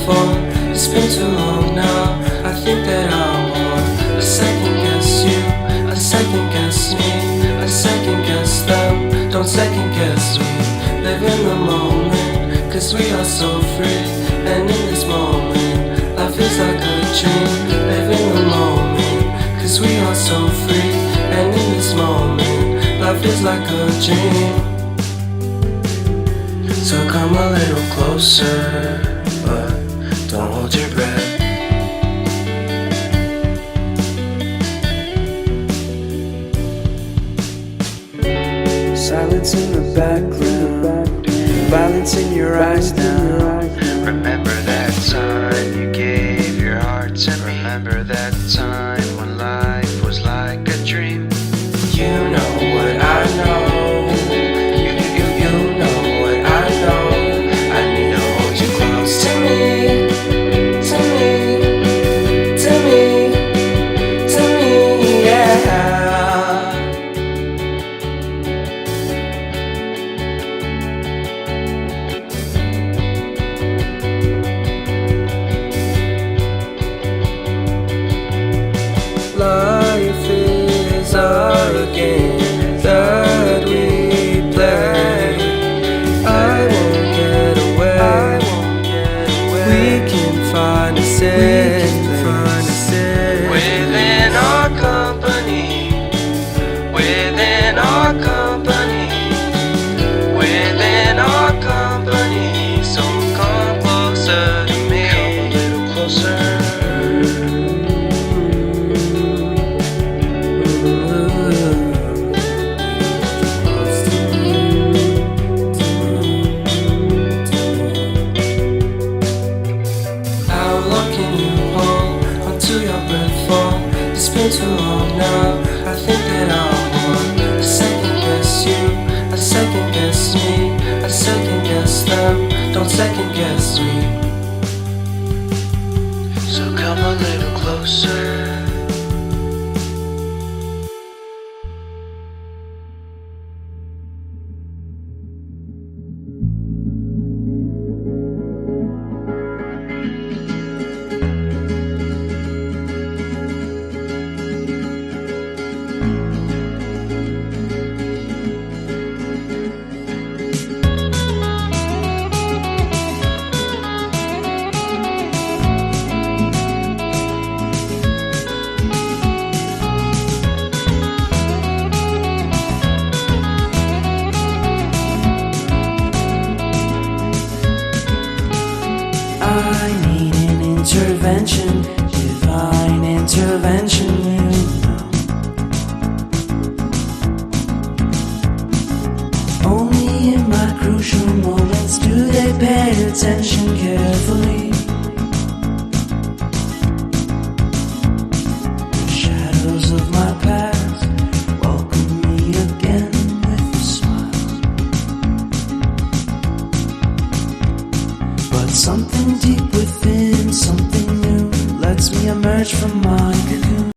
before. It's been too long now. I think that I'm on. I second guess you, I second guess me, I second guess them. Don't second guess me. Live in the moment, cause we are so free. And in this moment, life is like a dream. Live in the moment, cause we are so free. And in this moment, life is like a dream. So come a little closer, but don't hold your breath. Silence in the background, violence in your eyes now. Remember that time you gave your heart to me. Remember that time when life was like a dream. You know what I know. You know what I know. I need to hold you close to me, to me, to me, to me, yeah. Life is a game that we play. I won't get away. We can find a safe place Within our company, within our company, within our company. So come closer to me, come a little closer. It's been too long now. I think that I'm on. I second guess you, I second guess me, I second guess them. Don't second guess me. So come a little closer. I need an intervention, divine intervention, you know. Only in my crucial moments do they pay attention carefully. The shadows of my past welcome me again with a smile. But something deep within, something new, lets me emerge from my cocoon.